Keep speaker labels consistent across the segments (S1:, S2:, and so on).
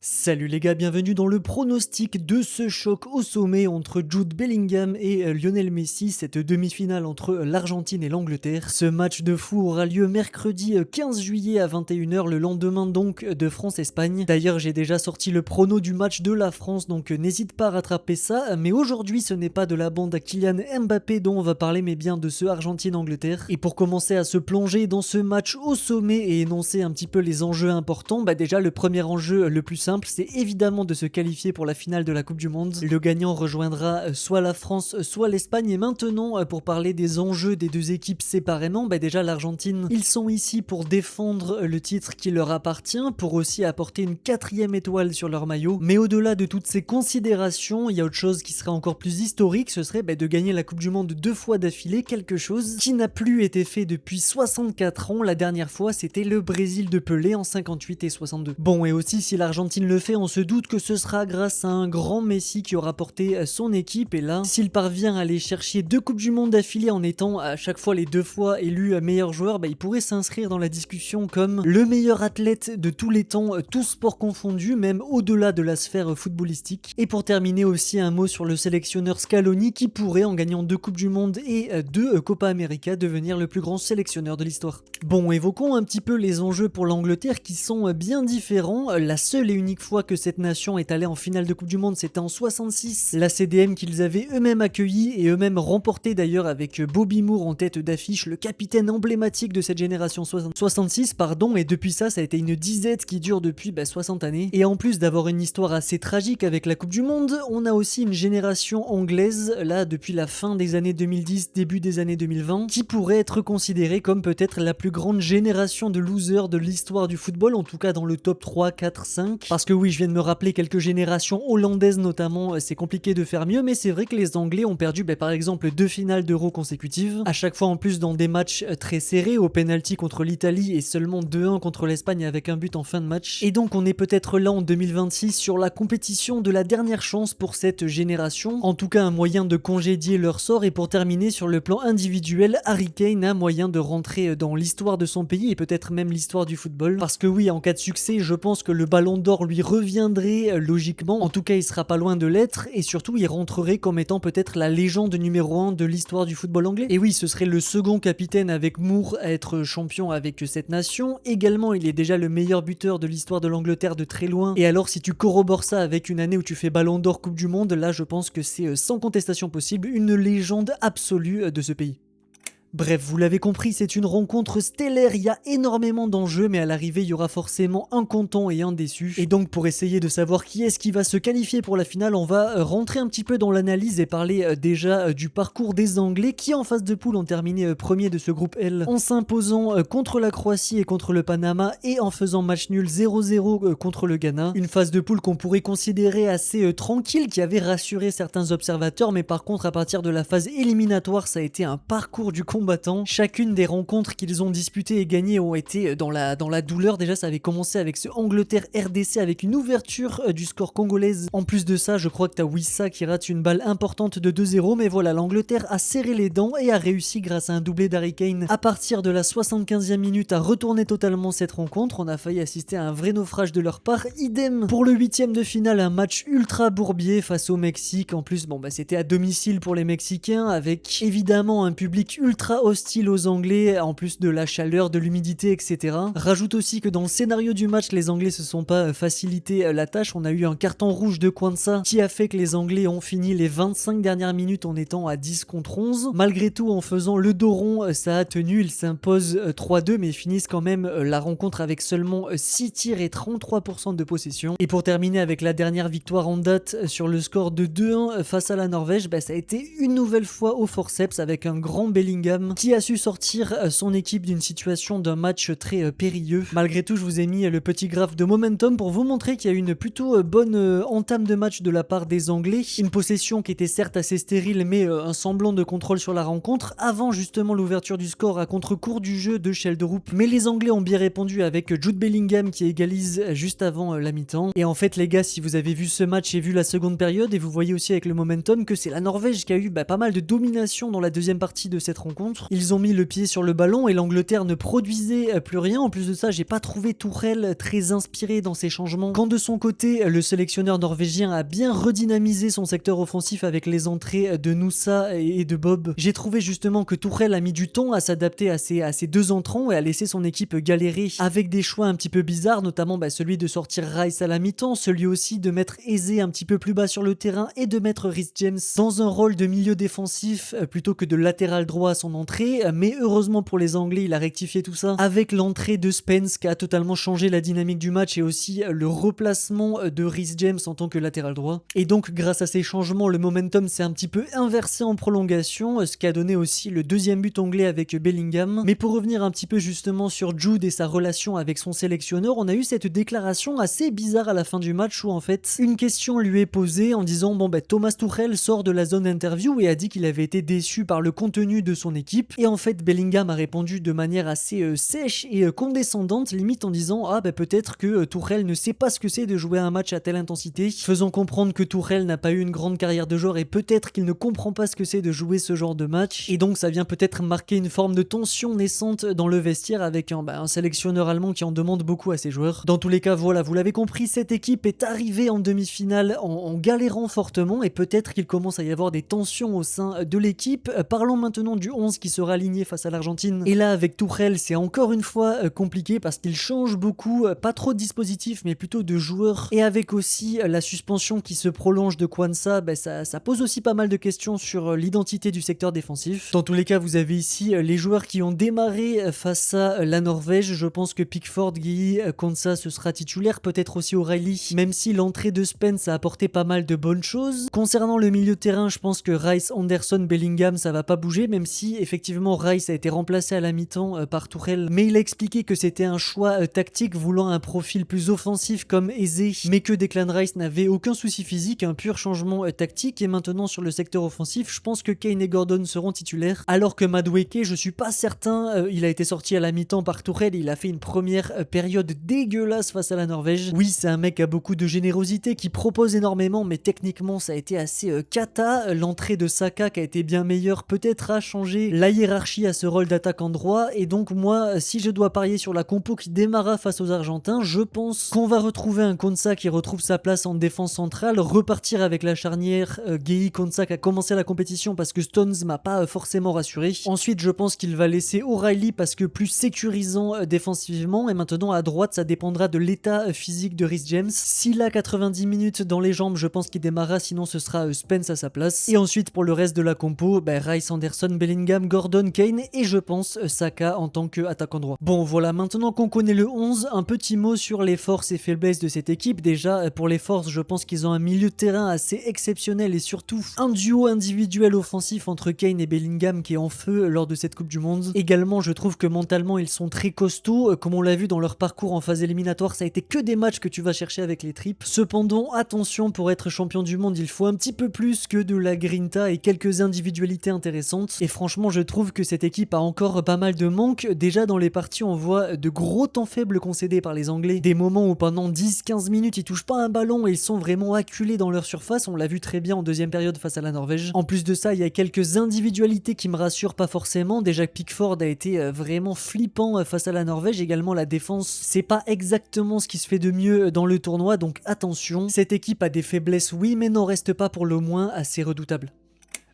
S1: Salut les gars, bienvenue dans le pronostic de ce choc au sommet entre Jude Bellingham et Lionel Messi, cette demi-finale entre l'Argentine et l'Angleterre. Ce match de fou aura lieu mercredi 15 juillet à 21h, le lendemain donc de France-Espagne. D'ailleurs, j'ai déjà sorti le prono du match de la France, donc n'hésite pas à rattraper ça. Mais aujourd'hui, ce n'est pas de la bande à Kylian Mbappé dont on va parler, mais bien de ce Argentine-Angleterre. Et pour commencer à se plonger dans ce match au sommet et énoncer un petit peu les enjeux importants, déjà le premier enjeu le plus simple, c'est évidemment de se qualifier pour la finale de la Coupe du Monde. Le gagnant rejoindra soit la France, soit l'Espagne. Et maintenant, pour parler des enjeux des deux équipes séparément, déjà l'Argentine, ils sont ici pour défendre le titre qui leur appartient, pour aussi apporter une 4e étoile sur leur maillot. Mais au-delà de toutes ces considérations, il y a autre chose qui serait encore plus historique, ce serait de gagner la Coupe du Monde 2 fois d'affilée, quelque chose qui n'a plus été fait depuis 64 ans. La dernière fois, c'était le Brésil de Pelé en 58 et 62. Bon, et aussi si l'Argentine le fait, on se doute que ce sera grâce à un grand Messi qui aura porté son équipe. Et là, s'il parvient à aller chercher 2 Coupes du Monde d'affilée en étant à chaque fois les 2 fois élu meilleur joueur, il pourrait s'inscrire dans la discussion comme le meilleur athlète de tous les temps, tous sports confondus, même au-delà de la sphère footballistique. Et pour terminer aussi un mot sur le sélectionneur Scaloni qui pourrait, en gagnant 2 Coupes du Monde et 2 Copa América, devenir le plus grand sélectionneur de l'histoire. Bon, évoquons un petit peu les enjeux pour l'Angleterre qui sont bien différents. La seule et unique fois que cette nation est allée en finale de Coupe du Monde, c'était en 66. La CDM qu'ils avaient eux-mêmes accueilli et eux-mêmes remporté d'ailleurs avec Bobby Moore en tête d'affiche, le capitaine emblématique de cette génération 66, et depuis ça a été une disette qui dure depuis 60 années. Et en plus d'avoir une histoire assez tragique avec la Coupe du Monde, on a aussi une génération anglaise, là depuis la fin des années 2010, début des années 2020, qui pourrait être considérée comme peut-être la plus grande génération de losers de l'histoire du football, en tout cas dans le top 3, 4, 5. Parce que oui, je viens de me rappeler quelques générations hollandaises notamment, c'est compliqué de faire mieux, mais c'est vrai que les Anglais ont perdu par exemple 2 finales d'Euro consécutives, à chaque fois en plus dans des matchs très serrés, au penalty contre l'Italie et seulement 2-1 contre l'Espagne avec un but en fin de match. Et donc on est peut-être là en 2026 sur la compétition de la dernière chance pour cette génération, en tout cas un moyen de congédier leur sort. Et pour terminer sur le plan individuel, Harry Kane a moyen de rentrer dans l'histoire de son pays et peut-être même l'histoire du football, parce que oui, en cas de succès, je pense que le Ballon d'Or lui reviendrait logiquement, en tout cas il sera pas loin de l'être, et surtout il rentrerait comme étant peut-être la légende numéro 1 de l'histoire du football anglais. Et oui, ce serait le second capitaine avec Moore à être champion avec cette nation. Également, il est déjà le meilleur buteur de l'histoire de l'Angleterre de très loin, et alors si tu corrobores ça avec une année où tu fais Ballon d'Or, Coupe du Monde, là je pense que c'est sans contestation possible une légende absolue de ce pays. Bref, vous l'avez compris, c'est une rencontre stellaire, il y a énormément d'enjeux, mais à l'arrivée, il y aura forcément un content et un déçu. Et donc, pour essayer de savoir qui est-ce qui va se qualifier pour la finale, on va rentrer un petit peu dans l'analyse et parler déjà du parcours des Anglais qui, en phase de poule, ont terminé premier de ce groupe L en s'imposant contre la Croatie et contre le Panama et en faisant match nul 0-0 contre le Ghana. Une phase de poule qu'on pourrait considérer assez tranquille, qui avait rassuré certains observateurs, mais par contre, à partir de la phase éliminatoire, ça a été un parcours du combattant. Chacune des rencontres qu'ils ont disputées et gagnées ont été dans la douleur. Déjà, ça avait commencé avec ce Angleterre-RDC avec une ouverture du score congolaise. En plus de ça, je crois que t'as Wissa qui rate une balle importante de 2-0, mais voilà, l'Angleterre a serré les dents et a réussi grâce à un doublé d'Harry Kane à partir de la 75e minute à retourner totalement cette rencontre. On a failli assister à un vrai naufrage de leur part. Idem pour le 8e de finale, un match ultra bourbier face au Mexique. En plus, c'était à domicile pour les Mexicains avec évidemment un public ultra hostile aux Anglais, en plus de la chaleur, de l'humidité, etc. Rajoute aussi que dans le scénario du match, les Anglais se sont pas facilité la tâche. On a eu un carton rouge de Quansah qui a fait que les Anglais ont fini les 25 dernières minutes en étant à 10 contre 11. Malgré tout, en faisant le dos rond, ça a tenu, ils s'imposent 3-2, mais finissent quand même la rencontre avec seulement 6 tirs et 33% de possession. Et pour terminer avec la dernière victoire en date sur le score de 2-1 face à la Norvège, ça a été une nouvelle fois au forceps avec un grand Bellingham qui a su sortir son équipe d'une situation d'un match très périlleux. Malgré tout, je vous ai mis le petit graphe de momentum pour vous montrer qu'il y a eu une plutôt bonne entame de match de la part des Anglais. Une possession qui était certes assez stérile, mais un semblant de contrôle sur la rencontre avant justement l'ouverture du score à contre-court du jeu de Sheldrup. Mais les Anglais ont bien répondu avec Jude Bellingham qui égalise juste avant la mi-temps. Et en fait les gars, si vous avez vu ce match et vu la seconde période, et vous voyez aussi avec le momentum que c'est la Norvège qui a eu pas mal de domination dans la deuxième partie de cette rencontre. contre. Ils ont mis le pied sur le ballon et l'Angleterre ne produisait plus rien. En plus de ça, j'ai pas trouvé Tuchel très inspiré dans ses changements. Quand de son côté, le sélectionneur norvégien a bien redynamisé son secteur offensif avec les entrées de Nusa et de Bob. J'ai trouvé justement que Tuchel a mis du temps à s'adapter à ces deux entrants et a laissé son équipe galérer avec des choix un petit peu bizarres, notamment celui de sortir Rice à la mi-temps, celui aussi de mettre Eze un petit peu plus bas sur le terrain et de mettre Reece James dans un rôle de milieu défensif plutôt que de latéral droit à son entrée. Mais heureusement pour les Anglais, il a rectifié tout ça avec l'entrée de Spence qui a totalement changé la dynamique du match et aussi le replacement de Reece James en tant que latéral droit. Et donc grâce à ces changements, le momentum s'est un petit peu inversé en prolongation, ce qui a donné aussi le deuxième but anglais avec Bellingham. Mais pour revenir un petit peu justement sur Jude et sa relation avec son sélectionneur, on a eu cette déclaration assez bizarre à la fin du match où en fait une question lui est posée en disant Thomas Tuchel sort de la zone d'interview et a dit qu'il avait été déçu par le contenu de son équipe, et en fait Bellingham a répondu de manière assez sèche et condescendante, limite en disant peut-être que Tuchel ne sait pas ce que c'est de jouer un match à telle intensité, faisant comprendre que Tuchel n'a pas eu une grande carrière de joueur et peut-être qu'il ne comprend pas ce que c'est de jouer ce genre de match, et donc ça vient peut-être marquer une forme de tension naissante dans le vestiaire avec un sélectionneur allemand qui en demande beaucoup à ses joueurs. Dans tous les cas, voilà, vous l'avez compris, cette équipe est arrivée en demi-finale en galérant fortement et peut-être qu'il commence à y avoir des tensions au sein de l'équipe. Parlons maintenant du 11 qui sera aligné face à l'Argentine. Et là, avec Tuchel, c'est encore une fois compliqué parce qu'il change beaucoup, pas trop de dispositifs mais plutôt de joueurs. Et avec aussi la suspension qui se prolonge de Kwanza, ça pose aussi pas mal de questions sur l'identité du secteur défensif. Dans tous les cas, vous avez ici les joueurs qui ont démarré face à la Norvège. Je pense que Pickford, Guy, Konsa ce sera titulaire, peut-être aussi O'Reilly, même si l'entrée de Spence a apporté pas mal de bonnes choses. Concernant le milieu de terrain, je pense que Rice, Anderson, Bellingham, ça va pas bouger, même si effectivement Rice a été remplacé à la mi-temps par Tuchel, mais il a expliqué que c'était un choix tactique voulant un profil plus offensif comme Eze, mais que Declan Rice n'avait aucun souci physique, un pur changement tactique. Et maintenant sur le secteur offensif, je pense que Kane et Gordon seront titulaires, alors que Madueke, je suis pas certain, il a été sorti à la mi-temps par Tuchel et il a fait une première période dégueulasse face à la Norvège. Oui, c'est un mec qui a beaucoup de générosité, qui propose énormément, mais techniquement ça a été assez cata. L'entrée de Saka qui a été bien meilleure peut-être a changé la hiérarchie à ce rôle d'attaquant droit, et donc moi, si je dois parier sur la compo qui démarra face aux Argentins, je pense qu'on va retrouver un Konsa qui retrouve sa place en défense centrale, repartir avec la charnière Gueye-Konsa qui a commencé la compétition parce que Stones m'a pas forcément rassuré. Ensuite, je pense qu'il va laisser O'Reilly parce que plus sécurisant défensivement, et maintenant à droite, ça dépendra de l'état physique de Reece James. S'il a 90 minutes dans les jambes, je pense qu'il démarrera, sinon ce sera Spence à sa place. Et ensuite, pour le reste de la compo, Rice, Anderson, Bellingham, Gordon, Kane et je pense Saka en tant qu'attaquant droit. Bon, voilà, maintenant qu'on connaît le 11, un petit mot sur les forces et faiblesses de cette équipe. Déjà, pour les forces, je pense qu'ils ont un milieu de terrain assez exceptionnel et surtout un duo individuel offensif entre Kane et Bellingham qui est en feu lors de cette Coupe du Monde. Également, je trouve que mentalement, ils sont très costauds. Comme on l'a vu dans leur parcours en phase éliminatoire, ça a été que des matchs que tu vas chercher avec les tripes. Cependant, attention, pour être champion du monde, il faut un petit peu plus que de la grinta et quelques individualités intéressantes. Et franchement, je trouve que cette équipe a encore pas mal de manques. Déjà, dans les parties, on voit de gros temps faibles concédés par les Anglais. Des moments où pendant 10-15 minutes, ils touchent pas un ballon et ils sont vraiment acculés dans leur surface. On l'a vu très bien en deuxième période face à la Norvège. En plus de ça, il y a quelques individualités qui me rassurent pas forcément. Déjà, Pickford a été vraiment flippant face à la Norvège. Également, la défense, c'est pas exactement ce qui se fait de mieux dans le tournoi, donc attention. Cette équipe a des faiblesses, oui, mais n'en reste pas pour le moins assez redoutable.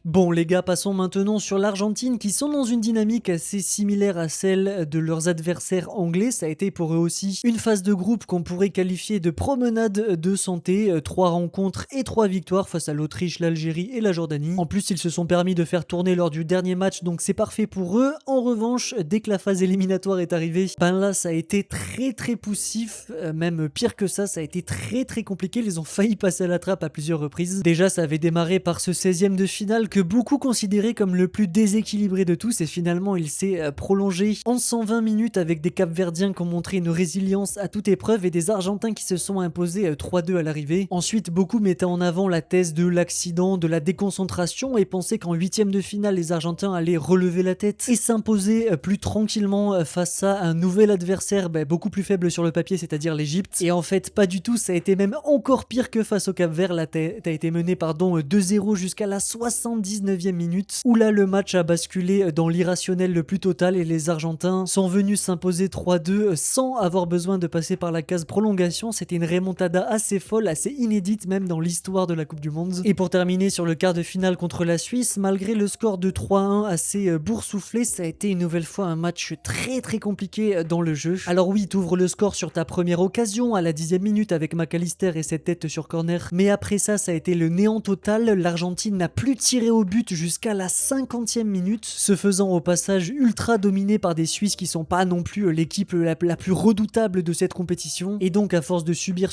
S1: Bon les gars, passons maintenant sur l'Argentine qui sont dans une dynamique assez similaire à celle de leurs adversaires anglais. Ça a été pour eux aussi une phase de groupe qu'on pourrait qualifier de promenade de santé. 3 rencontres et 3 victoires face à l'Autriche, l'Algérie et la Jordanie. En plus, ils se sont permis de faire tourner lors du dernier match, donc c'est parfait pour eux. En revanche, dès que la phase éliminatoire est arrivée, là ça a été très poussif, même pire que ça, ça a été très compliqué. Ils ont failli passer à la trappe à plusieurs reprises. Déjà, ça avait démarré par ce 16e de finale que beaucoup considéraient comme le plus déséquilibré de tous, et finalement il s'est prolongé en 120 minutes avec des Capverdiens qui ont montré une résilience à toute épreuve et des Argentins qui se sont imposés 3-2 à l'arrivée. Ensuite, beaucoup mettaient en avant la thèse de l'accident, de la déconcentration, et pensaient qu'en 8e de finale les Argentins allaient relever la tête et s'imposer plus tranquillement face à un nouvel adversaire beaucoup plus faible sur le papier, c'est-à-dire l'Égypte. Et en fait pas du tout, ça a été même encore pire que face au Cap-Vert. La tête a été menée 2-0 jusqu'à la 70 79e minute, où là le match a basculé dans l'irrationnel le plus total et les Argentins sont venus s'imposer 3-2 sans avoir besoin de passer par la case prolongation. C'était une remontada assez folle, assez inédite même dans l'histoire de la Coupe du Monde. Et pour terminer sur le quart de finale contre la Suisse, malgré le score de 3-1 assez boursouflé, ça a été une nouvelle fois un match très compliqué dans le jeu. Alors oui, t'ouvres le score sur ta première occasion à la 10e minute avec McAllister et cette tête sur corner, mais après ça a été le néant total. L'Argentine n'a plus tiré au but jusqu'à la 50e minute, se faisant au passage ultra dominé par des Suisses qui sont pas non plus l'équipe la plus redoutable de cette compétition. Et donc à force de subir,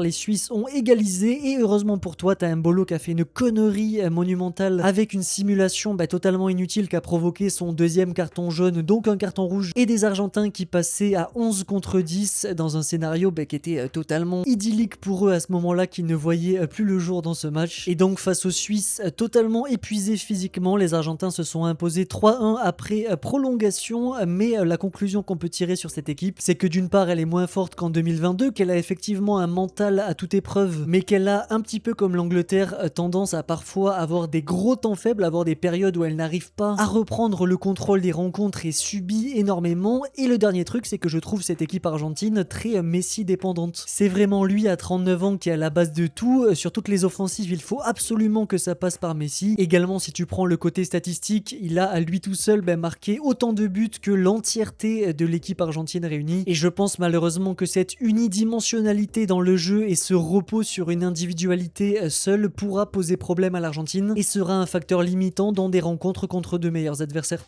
S1: les Suisses ont égalisé et heureusement pour toi, t'as Mbolo qui a fait une connerie monumentale avec une simulation totalement inutile qui a provoqué son deuxième carton jaune, donc un carton rouge, et des Argentins qui passaient à 11 contre 10 dans un scénario qui était totalement idyllique pour eux à ce moment-là, qui ne voyaient plus le jour dans ce match. Et donc face aux Suisses totalement épuisés physiquement, les Argentins se sont imposés 3-1 après prolongation, mais la conclusion qu'on peut tirer sur cette équipe, c'est que d'une part elle est moins forte qu'en 2022, qu'elle a effectivement un mental à toute épreuve, mais qu'elle a un petit peu comme l'Angleterre tendance à parfois avoir des gros temps faibles, avoir des périodes où elle n'arrive pas à reprendre le contrôle des rencontres et subit énormément. Et le dernier truc, c'est que je trouve cette équipe argentine très Messi dépendante. C'est vraiment lui à 39 ans qui est à la base de tout. Sur toutes les offensives, il faut absolument que ça passe par Messi. Également, si tu prends le côté statistique, il a à lui tout seul marqué autant de buts que l'entièreté de l'équipe argentine réunie. Et je pense malheureusement que cette unidimensionnalité dans le jeu et ce repos sur une individualité seule pourra poser problème à l'Argentine et sera un facteur limitant dans des rencontres contre de meilleurs adversaires.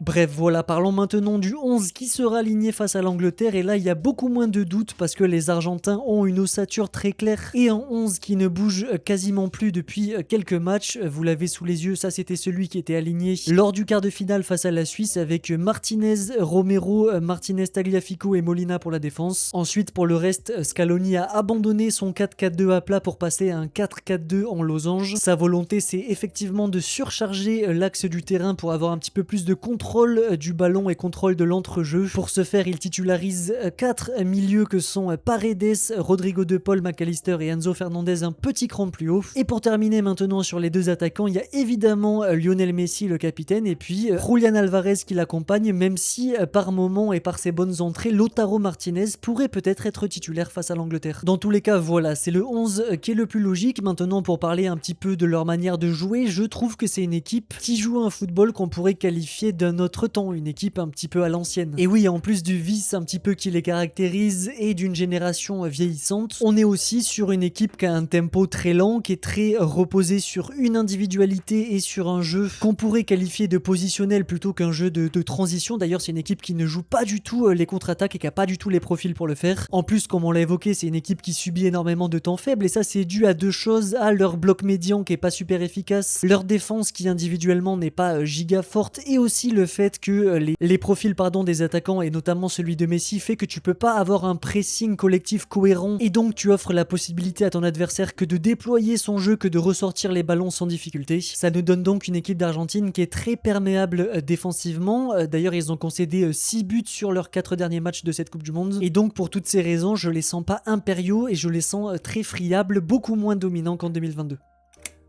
S1: Bref, voilà, parlons maintenant du 11 qui sera aligné face à l'Angleterre, et là il y a beaucoup moins de doutes parce que les Argentins ont une ossature très claire et un 11 qui ne bouge quasiment plus depuis quelques matchs. Vous l'avez sous les yeux, ça c'était celui qui était aligné lors du quart de finale face à la Suisse avec Martinez, Romero, Martinez, Tagliafico et Molina pour la défense. Ensuite pour le reste, Scaloni a abandonné son 4-4-2 à plat pour passer à un 4-4-2 en losange. Sa volonté c'est effectivement de surcharger l'axe du terrain pour avoir un petit peu plus de contrôle du ballon et contrôle de l'entrejeu. Pour ce faire, il titularise 4 milieux que sont Paredes, Rodrigo De Paul, McAllister et Enzo Fernandez un petit cran plus haut. Et pour terminer maintenant sur les deux attaquants, il y a évidemment Lionel Messi le capitaine et puis Julián Álvarez qui l'accompagne, même si par moment et par ses bonnes entrées, Lautaro Martinez pourrait peut-être être titulaire face à l'Angleterre. Dans tous les cas, voilà, c'est le 11 qui est le plus logique. Maintenant, pour parler un petit peu de leur manière de jouer, je trouve que c'est une équipe qui joue un football qu'on pourrait qualifier d'un autre temps, une équipe un petit peu à l'ancienne. Et oui, en plus du vice un petit peu qui les caractérise et d'une génération vieillissante, on est aussi sur une équipe qui a un tempo très lent, qui est très reposé sur une individualité et sur un jeu qu'on pourrait qualifier de positionnel plutôt qu'un jeu de transition. D'ailleurs, c'est une équipe qui ne joue pas du tout les contre-attaques et qui a pas du tout les profils pour le faire. En plus, comme on l'a évoqué, c'est une équipe qui subit énormément de temps faible, et ça c'est dû à deux choses: à leur bloc médian qui est pas super efficace, leur défense qui individuellement n'est pas giga forte, et aussi le fait que les profils des attaquants et notamment celui de Messi fait que tu peux pas avoir un pressing collectif cohérent, et donc tu offres la possibilité à ton adversaire que de déployer son jeu, que de ressortir les ballons sans difficulté. Ça nous donne donc une équipe d'Argentine qui est très perméable défensivement. D'ailleurs ils ont concédé 6 buts sur leurs 4 derniers matchs de cette Coupe du Monde, et donc pour toutes ces raisons je les sens pas impériaux et je les sens très friables, beaucoup moins dominants qu'en 2022.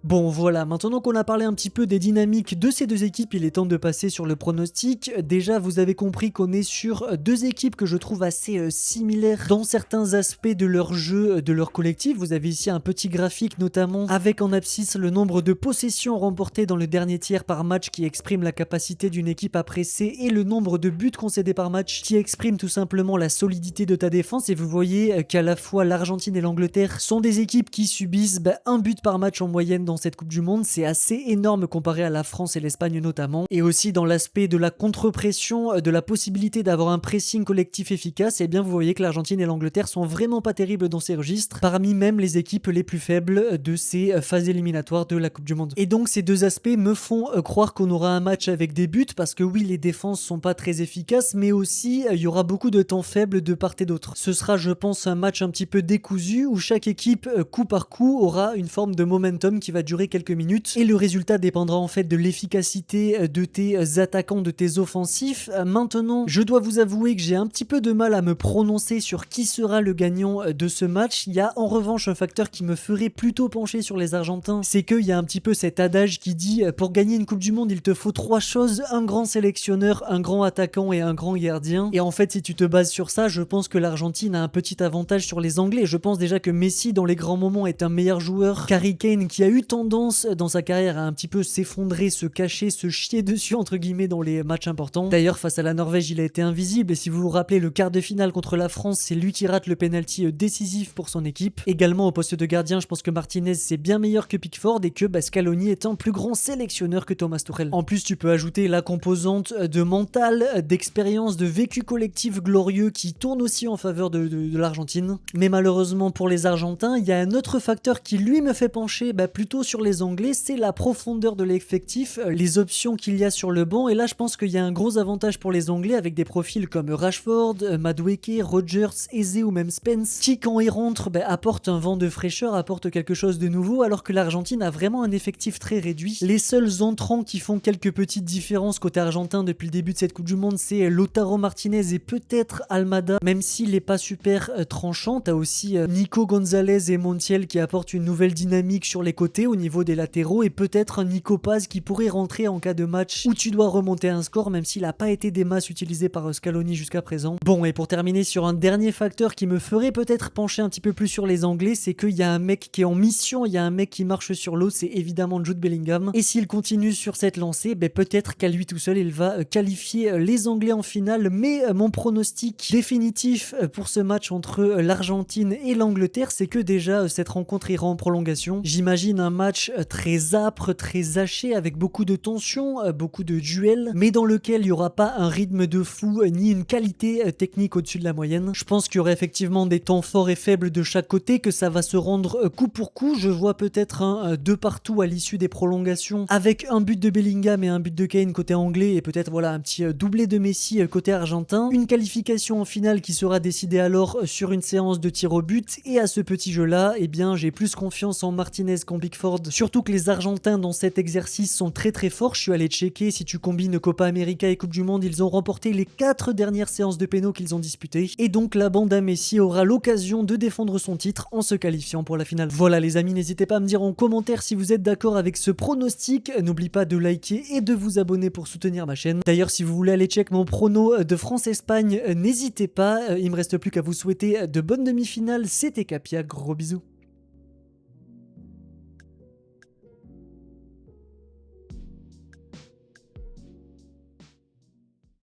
S1: Bon voilà, maintenant qu'on a parlé un petit peu des dynamiques de ces deux équipes, il est temps de passer sur le pronostic. Déjà, vous avez compris qu'on est sur deux équipes que je trouve assez similaires dans certains aspects de leur jeu, de leur collectif. Vous avez ici un petit graphique notamment avec en abscisse le nombre de possessions remportées dans le dernier tiers par match qui exprime la capacité d'une équipe à presser, et le nombre de buts concédés par match qui exprime tout simplement la solidité de ta défense. Et vous voyez qu'à la fois l'Argentine et l'Angleterre sont des équipes qui subissent un but par match en moyenne dans cette Coupe du Monde. C'est assez énorme comparé à la France et l'Espagne notamment, et aussi dans l'aspect de la contre-pression, de la possibilité d'avoir un pressing collectif efficace. Et bien vous voyez que l'Argentine et l'Angleterre sont vraiment pas terribles dans ces registres, parmi même les équipes les plus faibles de ces phases éliminatoires de la Coupe du Monde. Et donc ces deux aspects me font croire qu'on aura un match avec des buts, parce que oui, les défenses sont pas très efficaces, mais aussi il y aura beaucoup de temps faible de part et d'autre. Ce sera, je pense, un match un petit peu décousu où chaque équipe coup par coup aura une forme de momentum qui va va durer quelques minutes et le résultat dépendra en fait de l'efficacité de tes attaquants, de tes offensifs. Maintenant, je dois vous avouer que j'ai un petit peu de mal à me prononcer sur qui sera le gagnant de ce match. Il y a en revanche un facteur qui me ferait plutôt pencher sur les Argentins, c'est qu'il y a un petit peu cet adage qui dit pour gagner une Coupe du Monde, il te faut 3 choses, un grand sélectionneur, un grand attaquant et un grand gardien. Et en fait, si tu te bases sur ça, je pense que l'Argentine a un petit avantage sur les Anglais. Je pense déjà que Messi, dans les grands moments, est un meilleur joueur qu'Harry Kane, qui a eu tendance dans sa carrière à un petit peu s'effondrer, se cacher, se chier dessus entre guillemets dans les matchs importants. D'ailleurs, face à la Norvège, il a été invisible et si vous vous rappelez le quart de finale contre la France, c'est lui qui rate le penalty décisif pour son équipe. Également au poste de gardien, je pense que Martinez c'est bien meilleur que Pickford et que Scaloni est un plus grand sélectionneur que Thomas Tuchel. En plus, tu peux ajouter la composante de mental, d'expérience, de vécu collectif glorieux qui tourne aussi en faveur de l'Argentine. Mais malheureusement pour les Argentins, il y a un autre facteur qui lui me fait pencher plutôt sur les Anglais, c'est la profondeur de l'effectif, les options qu'il y a sur le banc. Et là, je pense qu'il y a un gros avantage pour les Anglais avec des profils comme Rashford, Madueke, Rodgers, Eze ou même Spence, qui quand ils rentrent apportent un vent de fraîcheur, apportent quelque chose de nouveau, alors que l'Argentine a vraiment un effectif très réduit. Les seuls entrants qui font quelques petites différences côté argentin depuis le début de cette Coupe du Monde, c'est Lautaro Martinez et peut-être Almada, même s'il n'est pas super tranchant. T'as aussi Nico Gonzalez et Montiel qui apportent une nouvelle dynamique sur les côtés au niveau des latéraux, et peut-être un Nico Paz qui pourrait rentrer en cas de match où tu dois remonter un score, même s'il n'a pas été des masses utilisé par Scaloni jusqu'à présent. Bon, et pour terminer sur un dernier facteur qui me ferait peut-être pencher un petit peu plus sur les Anglais, c'est qu'il y a un mec qui est en mission, il y a un mec qui marche sur l'eau, c'est évidemment Jude Bellingham. Et s'il continue sur cette lancée, peut-être qu'à lui tout seul, il va qualifier les Anglais en finale. Mais mon pronostic définitif pour ce match entre l'Argentine et l'Angleterre, c'est que déjà cette rencontre ira en prolongation. J'imagine un match très âpre, très haché, avec beaucoup de tension, beaucoup de duels, mais dans lequel il n'y aura pas un rythme de fou, ni une qualité technique au-dessus de la moyenne. Je pense qu'il y aura effectivement des temps forts et faibles de chaque côté, que ça va se rendre coup pour coup. Je vois peut-être un 2 partout à l'issue des prolongations, avec un but de Bellingham et un but de Kane côté anglais, et peut-être voilà un petit doublé de Messi côté argentin. Une qualification en finale qui sera décidée alors sur une séance de tir au but, et à ce petit jeu-là, j'ai plus confiance en Martinez qu'en Pickford. Surtout que les Argentins dans cet exercice sont très très forts. Je suis allé checker, si tu combines Copa América et Coupe du Monde, ils ont remporté les 4 dernières séances de pénaux qu'ils ont disputées. Et donc la bande à Messi aura l'occasion de défendre son titre en se qualifiant pour la finale. Voilà les amis, n'hésitez pas à me dire en commentaire si vous êtes d'accord avec ce pronostic. N'oublie pas de liker et de vous abonner pour soutenir ma chaîne. D'ailleurs, si vous voulez aller check mon prono de France-Espagne, n'hésitez pas. Il me reste plus qu'à vous souhaiter de bonnes demi-finales. C'était Capia, gros bisous.